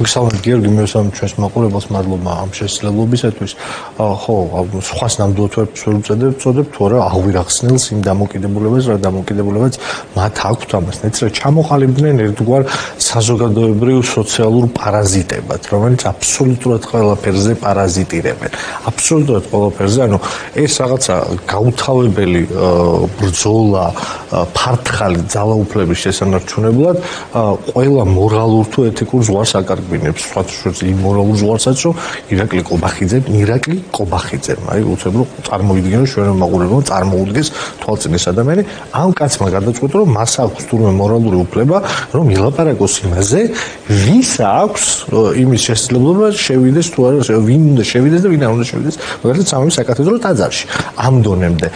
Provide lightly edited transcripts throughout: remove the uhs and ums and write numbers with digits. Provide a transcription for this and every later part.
მოგესალმებით გიორგი, მივესალმებით ჩვენს მაყურებელს, მადლობა ამ შესაძლებლობისათვის. ხო, სხვას ნამდვილად ვერ ვწოდებ, თუ არა აღვირახსნილს იმ დამოკიდებულებას, რა დამოკიდებულებაც მათ აქვთ ამას. ნეცრად ჩამოყალიბდნენ ერთგვარ საზოგადოებრივ სოციალურ პარაზიტებად, რომელიც აბსოლუტურად ყველაფერზე პარაზიტირებენ. აბსოლუტურად ყველაფერზე, ანუ ეს რაღაცა გაუთავებელი ბრძოლა, ფართხალი ძალაუფლების შესანარჩუნებლად ყველა მორალურ თუ ეთიკურ ზღვარს აკარგვინებს. სხვათა იმ მორალურ ზღვარსაც, რომ ირაკლი ყობახიძემ, აი უცებ რომ წარმოიდგინოს ჩვენ მაყურებელმა წარმოუდგეს თვალწინ ეს ადამიანი, ამ კაცმა გადაწყვეტა, რომ მას აქვს თურმე მორალური უფლება, რომ ილაპარაკოს იმაზე, ვის აქვს იმის შესაძლებლობა შევიდეს თუ არა, ვინ უნდა შევიდეს და ვინ არ უნდა შევიდეს, მაგალითად სამების საკათედრო ტაძარში. ამ დონემდე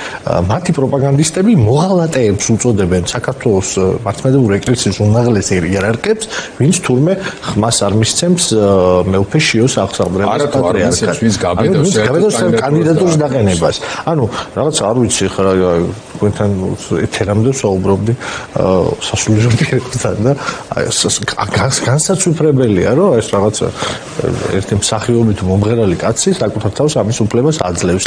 მათი პროპაგანდისტები მოღალატეებს უწოდებენ საქართველოს მართლმადიდებლური ეკლესიის უმაღლეს იერარქებს, ვინც თურმე ხმას არ მისცემს მეუფე შიოს აღსაყდრებას პატრიარქად. ვის გაბედავს კანდიდატურის დაყენებას. ანუ რაღაც არ ვიცი ხა თქვენთან ეთერამდე ვსაუბრობდი სასულიერო პირებთან და განსაცვიფრებელია, რომ ეს რაღაცა ერთი მსახიობი თუ მომღერალი კაცი საკუთარ თავს ამის უფლებას აძლევს.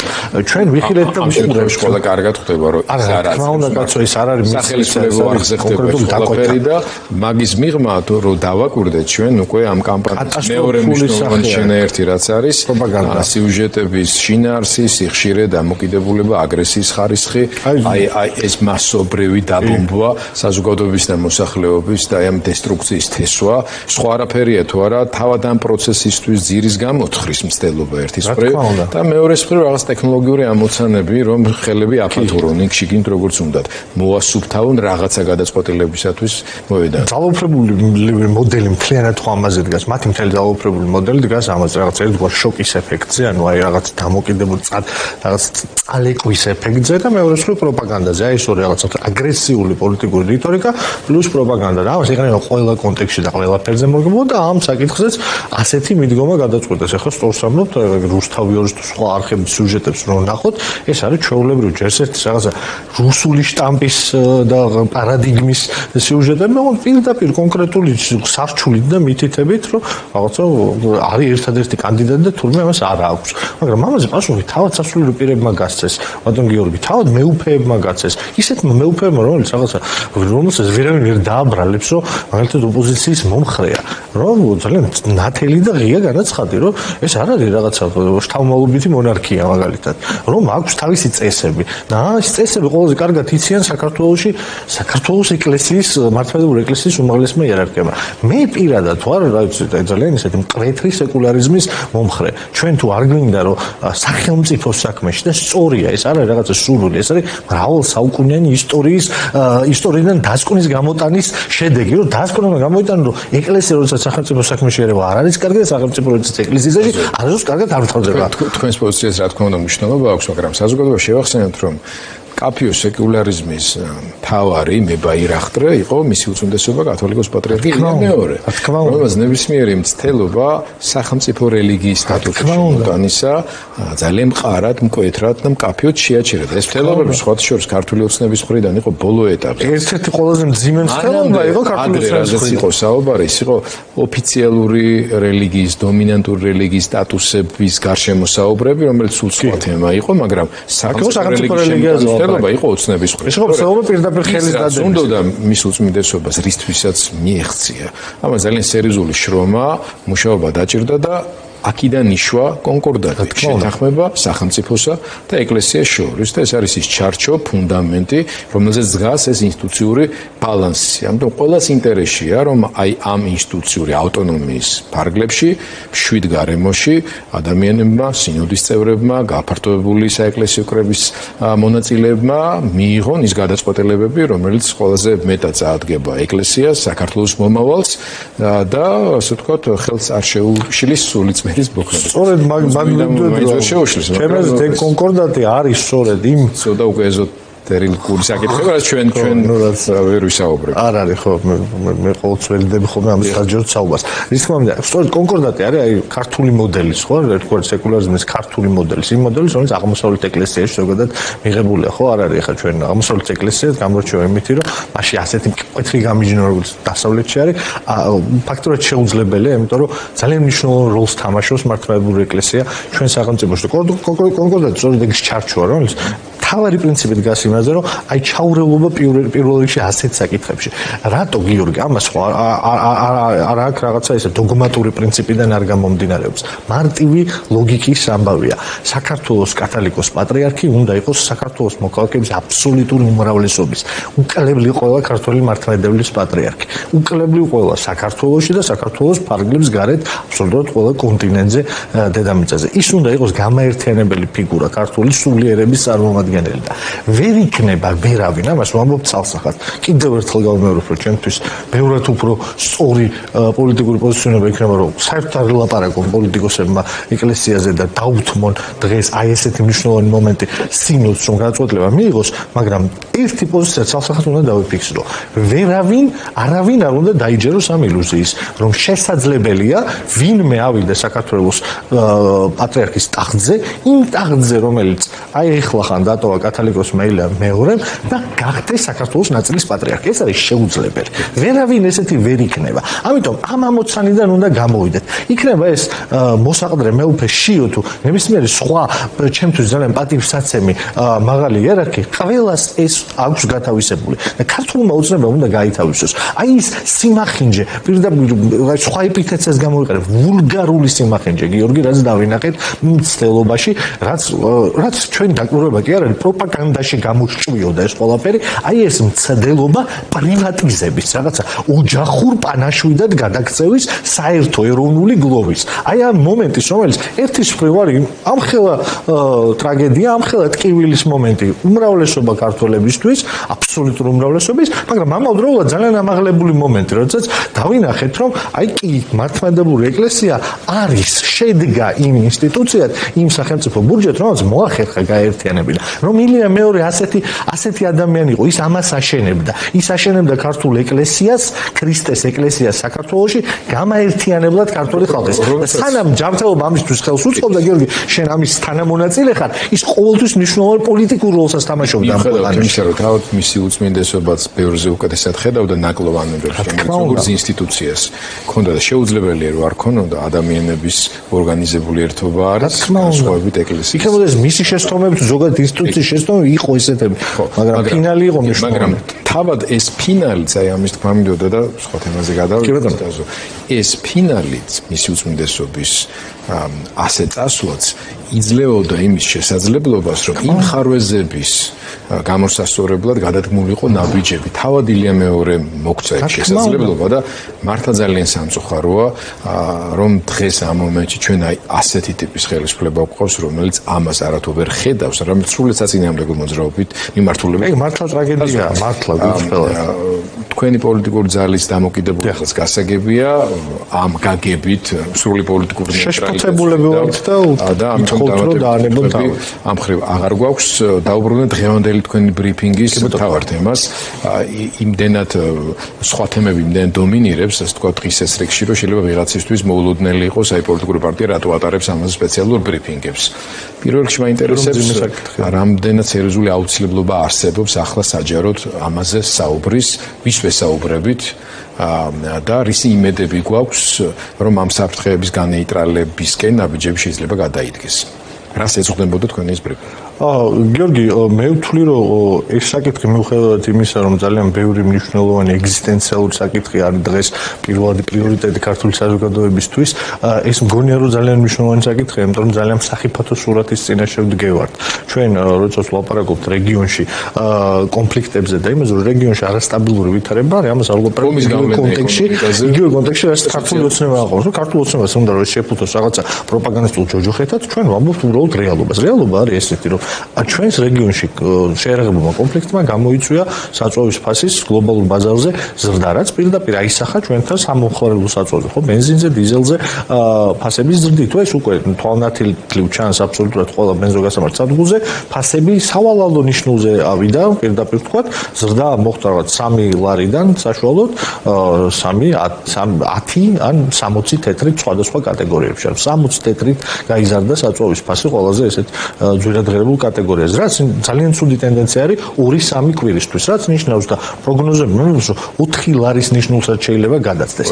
ჩვენ ვიხილეთ და ვუყურებთ ყველა კარგად ხდება, რომ ეს არ არის. თქმა უნდა, კაცო, ეს არ არის სახელმწიფო არხზე ხდება ყველაფერი და მაგის მიღმა რომ დავაკვირდეთ ჩვენ უკვე ამ კამპანიის მეორე მნიშვნელოვანი შენაერთი რაც არის სიუჟეტების შინაარსის, სიხშირე, დამოკიდებულება, აგრესიის ხარისხი, აი ეს მასობრივი დაბომბვა საზოგადოების და მოსახლეობის და ამ დესტრუქციის თესვა, სხვა არაფერია თუ არა, თავად ამ პროცესისთვის ძირის გამოთხვრის მცდელობა ერთის მხრივ და მეორეს მხრივ რაღაც ტექნოლოგიური ამოცანები, რომ ხელები აფათურონ იქ შიგნით როგორც უნდათ, მოასუფთავონ რაღაცა გადაწყვეტილებისათვის მოვედან. ძალაუფლებული მოდელი მთლიანად ხო ამაზე დგას, მათი მთელი ძალაუფლებული მოდელი დგას ამაზე, რაღაც ერთგვარ შოკის ეფექტზე, ანუ აი რაღაც დამოკიდებული რაღაც წალეკვის ეფექტზე და მეორე მხრივ პროპაგანდაზე. აი ეს ორი რაღაც აგრესიული პოლიტიკური რიტორიკა პლუს პროპაგანდა. და ამას იყენებენ ყველა კონტექსტში და ყველაფერზე მოგებო და ამ საკითხზეც ასეთი მიდგომა გადაწყვეტეს. ახლა სწორს ამბობთ, რუსთავი ორის თუ სხვა არხების სიუჟეტებს რომ ნახოთ, ეს არის ჩვეულებრივი ჯერ ერთი რაღაცა რუსული შტამპის და პარადიგმის სიუჟეტები, მაგრამ პირდაპირ კონკრეტული სარჩულით და მითითებით, რომ რაღაცა არის ერთადერთი კანდიდატი და თურმე ამას არ აქვს. მაგრამ ამაზე პასუხი თავად სასულიერო პირებმა გასცეს, ბატონ გიორგი, თავად მეუფეებმა გასცეს. ისეთმა მეუფეებმა, რომელსაც ვერავინ ვერ დააბრალებს, რომ მაგალითად ოპოზიციის მომხრეა, რომ ძალიან ნათელი და ღია განაცხადი, რომ ეს არ არის რაღაცა შთამომავლობითი მონარქია მაგალითად, რომ აქვს თავისი წესები. და ეს წესები ყველაზე კარგად იციან საქართველოს ეკლესიის, მართლმადიდებლური ეკლესიის უმაღლესმა იერარქიებმა. მე პირადად ვარ, ძალიან ისეთი მკვეთრი სეკულარიზმის მომხრე. ჩვენ თუ არ გვინდა, რომ სახელმწიფოს საქმეში და სწორია, ეს არ არის რაღაცა სურვილი, ეს არის მრავალ საუკუნიანი ისტორიიდან დასკვნის გამოტანის შედეგი, რომ დასკვნა გამოიტანო, რომ ეკლესია როდესაც სახელმწიფო საქმეში ერევა არ არის კარგი და სახელმწიფო როდესაც ეკლესიაში არ არის კარგად არ ვთავდება. თქვენს პოზიციას რა თქმა უნდა მნიშვნელობა აქვს, მაგრამ საზოგადოებაში შევახსენებთ, რომ კაფიოს სეკულარიზმის მთავარი მებაირახტრე იყო მისი უწმიდესობა კათოლიკოს პატრიარქი ილია მეორე. რომელსაც ნებისმიერი მცდელობა სახელმწიფო რელიგიის სტატუსის შემოტანისა ძალიან მყარად, მკვეთრად და მკაფიოდ შეაჩერა. ეს მცდელობები სხვათა შორის ქართული ოცნების მხრიდან იყო ბოლო ეტაპი. ერთ-ერთი ყველაზე მძიმე მცდელობა იყო ქართული ოცნების მხრიდან. იყო საუბარი, ის იყო ოფიციალური რელიგიის, დომინანტური რელიგიის სტატუსების გარშემო საუბრები, რომელიც სულ სხვა თემა იყო, მაგრამ სახელმწიფო რელიგიაზე იყო ოცნების მხრიდან. ეს იყო საუბარი პირდაპირ ხელის დადებას. უნდა მის უწმიდესობას რისთვისაც მიეღწია. ამას ძალიან სერიოზული შრომა, მუშაობა დაჭირდა და აქედან იშვა კონკორდატი, შეთანხმება სახელმწიფოსა და ეკლესიას შორის და ეს არის ის ჩარჩო, ფუნდამენტი, რომელზეც დგას ეს ინსტიტუციური ბალანსი. ამიტომ ყველას ინტერესია, რომ აი ამ ინსტიტუციური ავტონომიის ფარგლებში, მშვიდ გარემოში ადამიანებმა, სინოდის წევრებმა, გაფართოებული საეკლესიო კრების მონაწილეებმა მიიღონ ის გადაწყვეტილებები, რომელიც ყველაზე მეტად წაადგება ეკლესიას, საქართველოს მომავალს და ასე ვთქვათ, ხელს არ შეუშლის სულიც სწორედ მაგ შეუშლის. ჩემს კონკორდატი არის სწორედ იმ და უკვე ტერილკური საკითხები, რაც ჩვენ ვერ ვისაუბრებთ. არ არის ხო, მე ყოველთვის ველიდები ხოლმე ამის საჯარო საუბარს. რის თქმა უნდა, სწორედ კონკორდატი არის აი ქართული მოდელის, ხო, ერთგვარი სეკულარიზმის ქართული მოდელის, იმ მოდელის, რომელიც აღმოსავლეთ ეკლესიაში ზოგადად მიღებულია, ხო, არ არის ხა ჩვენ აღმოსავლეთ ეკლესიას გამორჩევა იმითი, რომ მაშინ ასეთი მკვეთრი გამიჯნურებული დასავლეთში არის ფაქტობრივად შეუძლებელია, იმიტომ რომ ძალიან მნიშვნელოვან როლს თამაშობს მართლმადიდებლური ეკლესია ჩვენ სახელმწიფოში. კონკრეტულად სწორედ ეგ ჩარჩოა, რომელიც თავარი პრინციპი დგას იმაზე, რომ აი ჩაურევლობა პირველ რიგში ასეთ საკითხებში. რატო გიორგი ამას ხო არ აქვს რაღაცა ესე დოგმატური პრინციპიდან არ გამომდინარეობს. მარტივი ლოგიკის ამბავია. საქართველოს კათოლიკოს პატრიარქი უნდა იყოს საქართველოს მოქალაქეების აბსოლუტური უმრავლესობის. უკლებლი ყველა ქართული მართლმადიდებლების პატრიარქი. უკლებლი ყველა საქართველოში და საქართველოს ფარგლებს გარეთ აბსოლუტურად ყველა კონტინენტზე დედამიწაზე. ის უნდა იყოს გამაერთიანებელი ფიგურა ქართული სულიერების წარმომადგენელი. ვერ იქნება ვერავინ ამას ვამბობ ცალსახად. კიდევ ერთხელ გავიმეორებ, რომ ჩემთვის ბევრად უფრო სწორი პოლიტიკური პოზიციონება იქნება, რომ საერთოდ არ ელაპარაკონ პოლიტიკოსებმა ეკლესიაზე და დაუთმონ დღეს აი ესეთი მნიშვნელოვანი მომენტი სინოდს რომ გადაწყვეტილება მიიღოს, მაგრამ ერთი პოზიცია ცალსახად უნდა დავიფიქსირო. არავინ არ უნდა დაიჯეროს ამ ილუზიის, რომ შესაძლებელია ვინმე ავიდა საქართველოს პატრიარქის ტახტზე, იმ ტახტზე, რომელიც აი ეხლა ხან დატოვა კათოლიკოს მეორემ და გახდეს საქართველოს ნაწილის პატრიარქი. ეს არის შეუძლებელი. ვერავინ ესეთი ვერ იქნება. ამიტომ ამ ამოცანიდან უნდა გამოვიდეთ. იქნება ეს მოსაყდრე მეუფე შიო თუ ნებისმიერი სხვა ჩემთვის ძალიან პატივსაცემი მაღალი იერარქი, ყველას ეს აქვს გათავისებული. და ქართულმა უცნებამ უნდა გაითავისოს. აი ის სიმახინჯე, პირდაპირ სხვა ეპითეტსაც გამოვიყენებ, ვულგარული სიმახინჯე, გიორგი, რაც დავინახეთ მცდელობაში, რაც ჩვენ დაკვირვება კი არ არის პროპაგანდაში გამოშჭვიოდა ეს ყველაფერი, აი ეს მცდელობა პრივატიზების, რაღაცა ოჯახურ პანაშვიდად გადაქცევის საერთო ეროვნული გლოვის. აი ამ მომენტის, რომელიც ერთის მხრივ არის ამხელა ტრაგედია, ამხელა ტკივილის მომენტი უმრავლესობა ქართველებისთვის, აბსოლუტური უმრავლესობის, მაგრამ ამავდროულად ძალიან ამაღლებული მომენტი, როდესაც დავინახეთ, რომ აი კი მართლმადიდებლური ეკლესია არის შედგა იმ ინსტიტუციად, იმ სახელმწიფო ბურჯეთ, რომელიც მოახერხა გაერთიანებინა. რომ ილია მეორე ასეთი ადამიანი იყო, ის ამას აშენებდა. ის აშენებდა ქართულ ეკლესიას, ქრისტეს ეკლესიას საქართველოში, გამაერთიანებლად ქართული ხალხის. და სანამ ჯანმრთელობა ამისთვის ხელს უწყობდა, გიორგი, შენ ამის თანამონაწილე ხარ, ის ყოველთვის მნიშვნელოვან პოლიტიკურ როლსაც თამაშობდა ამ ქვეყანაში. იმისა, რომ თავად მისი უწმინდესობაც ბევრზე უკეთესად ხედავდა ნაკლოვანებებს, როგორც ინსტიტუციას. ქონდა და შეუძლებელია რომ არ ქონოდა ადამიანების ორგანიზებული ერთობა არის, სხვაობით ეკლესია. იქნებოდა ეს მისი შესწავლები თუ ზოგადად ინსტიტუციის შესწავლები იყო ესეთები, მაგრამ ფინალი იყო მნიშვნელოვანი. მაგრამ თავად ეს ფინალიც აი ამის თქმა მინდოდა და სხვა თემაზე გადავიდეთ. ეს ფინალიც მისი უწმინდესობის ასე წასვლაც იძლეოდა იმის შესაძლებლობას, რომ იმ ხარვეზების გამოსასწორებლად გადადგმულიყო ნაბიჯები. თავად ილია მეორე მოგცა ეს შესაძლებლობა და მართლა ძალიან სამწუხაროა, რომ დღეს ამ მომენტში ჩვენ აი ასეთი ტიპის ხელისუფლება გვყავს, რომელიც ამას არათუ ვერ ხედავს, რამე სრულად საწინააღმდეგო მოძრაობით მიმართულებით. ეგ მართლა ტრაგედია, მართლა გულწრფელად. თქვენი პოლიტიკური ძალის დამოკიდებულებას გასაგებია ამ გაგებით სრული პოლიტიკური შეშფოთებულები ვართ და ამიტომ ამ ხრივ აღარ გვაქვს დაუბრუნდეთ დღევანდელი თქვენი ბრიფინგის თავარ თემას. იმდენად სხვა თემები იმდენად დომინირებს, ასე თქვა დღის ეს რიგში, რომ შეიძლება ვიღაცისთვის მოულოდნელი იყოს აი პოლიტიკური პარტია რატო ატარებს ამაზე სპეციალურ ბრიფინგებს. პირველ რიგში მაინტერესებს რამდენად სერიოზული აუცილებლობა არსებობს ახლა საჯაროდ ამაზე საუბრის, ვისვე საუბრებით და რისი იმედები გვაქვს, რომ ამ საფრთხეების განეიტრალებისკენ ნაბიჯები შეიძლება გადაიდგეს. რას ეძღვნებოდა თქვენი ეს ბრიფინგი? გიორგი, მე ვთვლი, რომ ეს საკითხი მიუხედავად იმისა, რომ ძალიან ბევრი მნიშვნელოვანი ეგზისტენციალური საკითხი არის დღეს პირველადი პრიორიტეტი ქართული საზოგადოებისთვის, ეს მგონია, რომ ძალიან მნიშვნელოვანი საკითხია, იმიტომ რომ ძალიან სახიფათო სურათის წინაშე ვდგევართ. ჩვენ როდესაც ვლაპარაკობთ რეგიონში კონფლიქტებზე და იმაზე, რომ რეგიონში არასტაბილური ვითარება არის, ამას არ ვლაპარაკობთ იგივე კონტექსტში, რაც ქართული ოცნება აყავს. ქართული ოცნებას უნდა რომ შეფუთოს რაღაცა პროპაგანდისტულ ჯოჯოხეთად, ჩვენ ვამბობთ უბრალოდ რეალობას. რეალობა არის ესეთი, რომ ჩვენს რეგიონში შეერაღებულმა კონფლიქტმა გამოიწვია საწვავის ფასის გლობალურ ბაზარზე ზრდა, რაც პირდაპირ აისახა ჩვენთან სამომხმარებლო საწვავზე, ხო, ბენზინზე, დიზელზე ფასების ზრდით. თუ ეს უკვე თვალნათილ ჩანს აბსოლუტურად ყველა ბენზოგასამართ სადგურზე, ფასები სავალალო ნიშნულზე ავიდა, პირდაპირ ვთქვათ, ზრდა მოხდა რაღაც 3 ლარიდან საშუალოდ 10 ან 60 თეთრით სხვადასხვა კატეგორიებში. 60 თეთრით გაიზარდა საწვავის ფასი ყველაზე ესეთ ძვირადღირებულ კატეგორიაზე, რაც ძალიან ცუდი ტენდენცია არის 2-3 კვირისთვის, რაც ნიშნავს და პროგნოზები მომents 4 ლარის ნიშნულსაც შეიძლება გადაცდეს.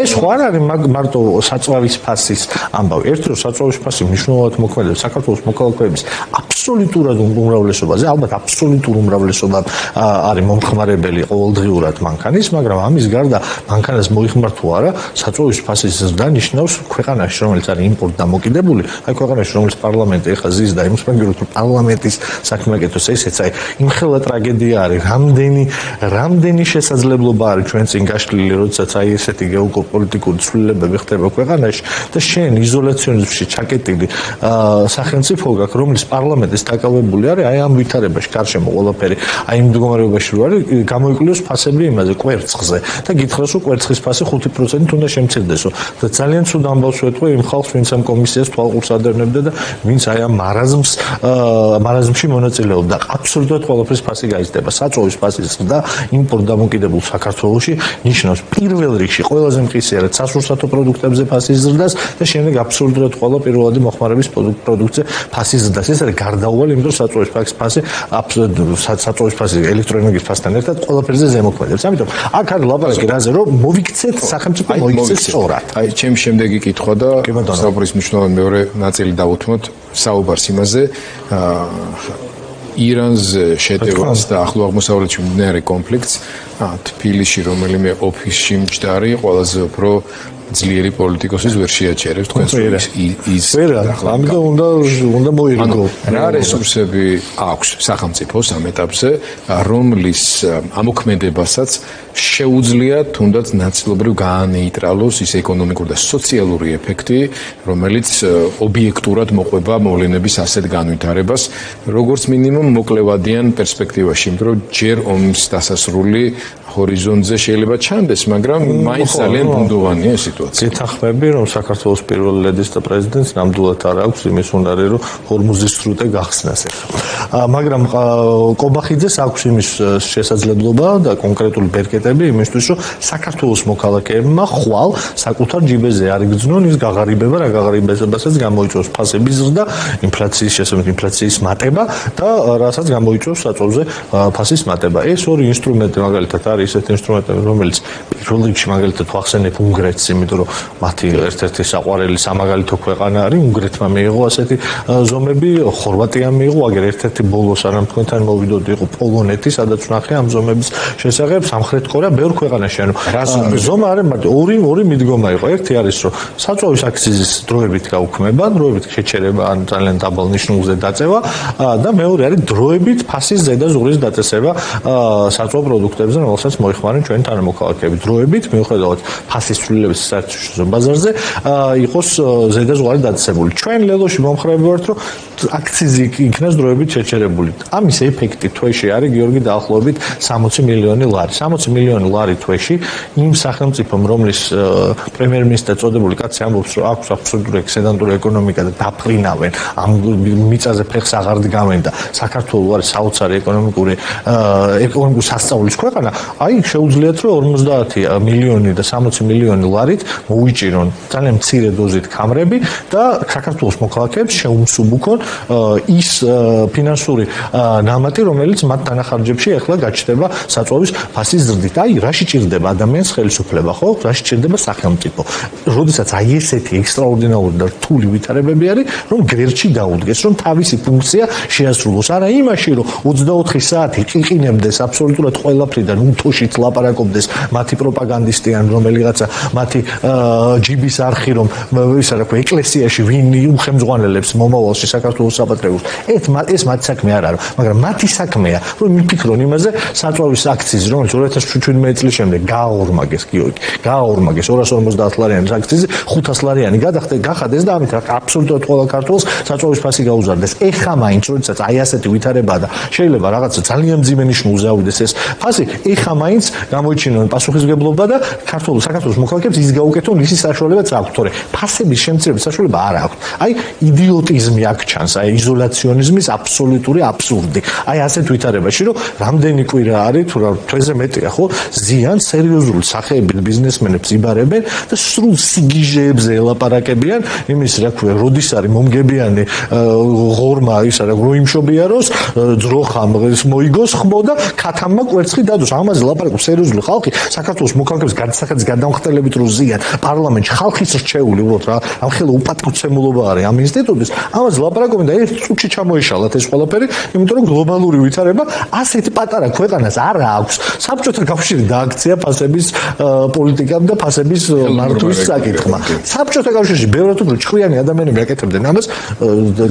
ეს ხო არ არის მარტო საწვავის ფასის ამბავი. ერთი რომ საწვავის ფასი მნიშვნელოვნად მოქმედებს საქართველოს მოქალაქეების აბსოლუტურად უმრავლესობაზე, ალბათ აბსოლუტურ უმრავლესობა არის მომხმარებელი ყოველდღიურად მანქანის, მაგრამ ამის გარდა მანქანას მოიხმარ თუ არა, საწვავის ფასის ზრდა ნიშნავს ქვეყანაში, რომელიც არის იმპორტ დამოკიდებული, აი ქვეყანაში, რომელიც პარლამენტი ეხა ზის და იმის მაგეროთ პარლამენტის საქმე აკეთოს, ესეც აი იმხელა ტრაგედია არის, რამდენი შესაძლებლობა არის ჩვენ წინ გაშლილი, როდესაც აი ესეთი გეოპოლიტიკური ცვლილებები ხდება ქვეყანაში და შენ იზოლაციონიზმში ჩაკეტილი სახელმწიფო გაქვს, რომლის პარლამენტის დაკავებული არის აი ამ ვითარებაში, გარშემო ყველაფერი, აი იმ მდგომარეობაში რო არის, გამოიკვლიოს ფასები იმაზე კვერცხზე და გითხრას რომ კვერცხის ფასი 5% უნდა შემცირდესო და ძალიან ცუდ ამბავს ვეთქვი იმ ხალხს, ვინც ამ კომისიას თვალყურს ადევნებდა და ვინც აი ამ მარაზმში მონაწილეობდა. აბსოლუტურად ყველაფრის ფასი გაიზრდება. საწვავის ფასის ზრდა იმპორტ დამოკიდებულ საქართველოში ნიშნავს პირველ რიგში ყველაზე მყისიერად სასურსათო პროდუქტებზე ფასის ზრდას და შემდეგ აბსოლუტურად ყველა პირველადი მოხმარების პროდუქტზე ფასის ზრდას. ეს არის გარდაუვალი, იმიტომ რომ საწვავის ფასი ელექტროენერგიის ფასთან ერთად ყველაფერზე ზემოქმედებს. ამიტომ აქ არის ლაპარაკი რაზე, რომ მოიქცეთ სახელმწიფო მოიქცეთ სწორად. აი ჩემი შემდეგი კითხვა და საუბრის მნიშვნელოვანი მეორე ნაწილი დავუთმოთ საუბარს იმაზე ირანზე შეტევას და ახლო აღმოსავლეთში მიმდინარე კონფლიქტს თბილისში რომელიმე ოფისში მჭდარი ყველაზე უფრო ძლიერი პოლიტიკოსის ვერ შეაჩერებს თქვენს ის ამიტომ უნდა მოირგო. რა რესურსები აქვს სახელმწიფოს ამ ეტაპზე, რომლის ამოქმედებასაც შეუძლია თუნდაც ნაწილობრივ გაანეიტრალოს ის ეკონომიკური და სოციალური ეფექტი, რომელიც ობიექტურად მოყვება მოვლენების ასეთ განვითარებას, როგორც მინიმუმ მოკლევადიან პერსპექტივაში, იმიტომ რომ ჯერ ომის დასასრული ჰორიზონტზე შეიძლება ჩანდეს, მაგრამ მაინც ძალიან ბუნდოვანია ეს სიტუაცია. გეთანხმები, რომ საქართველოს პირველ ლედის და პრეზიდენტს ნამდვილად არ აქვს იმის უნარი, რომ ჰორმუზის სრუტე გახსნას ეხლა. მაგრამ კობახიძეს აქვს იმის შესაძლებლობა და კონკრეტული ბერკეტები იმისთვის, რომ საქართველოს მოქალაქეებმა ხვალ საკუთარ ჯიბეზე არ იგრძნონ ის გაღარიბება, რა გაღარიბებასაც გამოიწვევს ფასების ზრდა, ინფლაციის შესაბამისად ინფლაციის მატება და რასაც გამოიწვევს საწვავზე ფასის მატება. ეს ორი ინსტრუმენტი მაგალითად არის ისეთი ინსტრუმენტები, რომელიც პირველ რიგში მაგალითად ვახსენებ უნგრეთს, იმიტომ რომ მათი ერთ-ერთი საყვარელი სამაგალითო ქვეყანა არის, უნგრეთმა მიიღო ასეთი ზომები, ხორვატიამ მიიღო, აგერ ერთ-ერთი ბოლოს არამ თქვენთან მოვიდოდი იყო პოლონეთი, სადაც ვნახე ამ ზომების შესახებ, სამხრეთ კორეა, ბევრ ქვეყანაში, ანუ ზომა არის მარტო ორი მიდგომა იყო. ერთი არის, რომ საწვავის აქციზის დროებით გაუქმება, დროებით შეჩერება, ან ძალიან დაბალ ნიშნულზე დაწევა და მეორე არის დროებით ფასის ზედა ზღვის დაწესება საწვავ პროდუქტებზე, რომელსაც მოიხმარენ ჩვენი თანამოქალაქეები. დროებით, მიუხედავად ფასის ცვლილების საერთაშორისო ბაზარზე, იყოს ზედა ზღვარი დაწესებული. ჩვენ ლელოში მომხრეები ვართ, რომ აქციზი იქნას დროებით შეჩერებული. ამის ეფექტი თვეში არის გიორგი დაახლოებით 60 მილიონი ლარი. 60 მილიონი ლარი თვეში იმ სახელმწიფომ, რომლის პრემიერ-მინისტრი წოდებული კაცი ამბობს, რომ აქვს აბსოლუტური ექსცედენტური ეკონომიკა და დაფრინავენ ამ მიწაზე ფეხს აღარ დგამენ და საქართველოს არის საოცარი ეკონომიკური სასწავლის ქვეყანა, აი შეუძლიათ რომ 50 მილიონი და 60 მილიონი ლარით მოუიჭირონ ძალიან მცირე დოზით კამრები და საქართველოს მოქალაქეებს შეუმსუბუქონ ის ფინანსური ნამატი, რომელიც მათ დანახარჯებში ახლა გაჩნდება საწვავის ფასის ზრდით. აი რაში ჭირდება ადამიანს ხელისუფლება, ხო? რაში ჭირდება სახელმწიფო? როდესაც აი ესეთი ექსტრაორდინარული და რთული ვითარებები არის, რომ გვერდში დაუდგეს, რომ თავისი ფუნქცია შეასრულოს. არა იმაში, რომ 24 საათი ყიყინებდეს აბსოლუტურად ყველაფრიდან, უთოშით ლაპარაკობდეს მათი პროპაგანდისტიან, რომელიღაცა მათი ჯიბის არხი, რომ ისა რა ქვია, ეკლესიაში ვინ უხემძღვანელებს მომავალში საქართველოს საპატრიარქოს. ეს მათი საქმე არ არის, მაგრამ მათი საქმეა, რომ მიფიქრონ იმაზე საწვავის აქციზი, რომელიც 2017 წლის შემდეგ გააორმაგეს, გიორგი, გააორმაგეს 250 ლარიანი აქციზი 500 ლარიანი გახადეს და ამით აბსოლუტურად ყველა ქართველს საწვავის ფასი გაუზარდეს. ეხა მაინც როდესაც აი ასეთი ვითარებაა და შეიძლება რაღაცა ძალიან მძიმე ნიშნულზე ავიდეს ეს ფასი, ეხა მაინც გამოიჩინონ პასუხისმგებლობა და საქართველოს მოქალაქეებს ის გაუკეთონ ისი საშუალებაც აქვს, თორე ფასების შემცირების საშუალება არ აქვს. აი იდიოტიზმი აქ ჩანს, აი იზოლაციონიზმის აბსოლუტური აბსურდი. აი ასეთ ვითარებაში, რომ რამდენი კვირა არის თუ რა თვეზე მეტია, ხო? ზიან სერიოზული სახეები ბიზნესმენებს იბარებენ და სრულ სიგიჟეებზე ელაპარაკებიან იმის, რა ქვია, როდის არის მომგებიანი ღორმა ისა რა როიმშობიაროს ძროხამ მოიგოს ხმო და ქათამმა კვერცხი დადოს. ამაზე ლაპარაკობს სერიოზული ხალხი, საქართველოს მოქალაქეებს გადასახადის გადამხდელებით რო ზიან პარლამენტში ხალხის რჩეული უბრალოდ რა ამ ხელა უპატივცემულობა არის ამ ინსტიტუტის. ამაზე ლაპარაკობენ და ერთ წუთში ჩამოიშალათ ეს ყველაფერი, იმიტომ რომ გლობალური ვითარება ასეთი პატარა ქვეყანას არ აქვს. საბჭოთა კავშირი დააქცია ფასების პოლიტიკამ და ფასების მართვის საკითხმა. საბჭოთა კავშირში ბევრად უფრო ჭკვიანი ადამიანები აკეთებდნენ ამას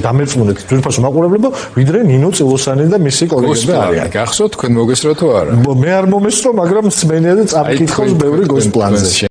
დამერწმუნეთ ძვირფასო მაყურებლებო, ვიდრე ნინო წილოსანი და მისი კოლეგები არიან. გახსოვთ თქვენ მოგესწრო თუ არა? მე არ მომესწრო, მაგრამ მსმენია და წამკითხავს ბევრი გოს პლანზე.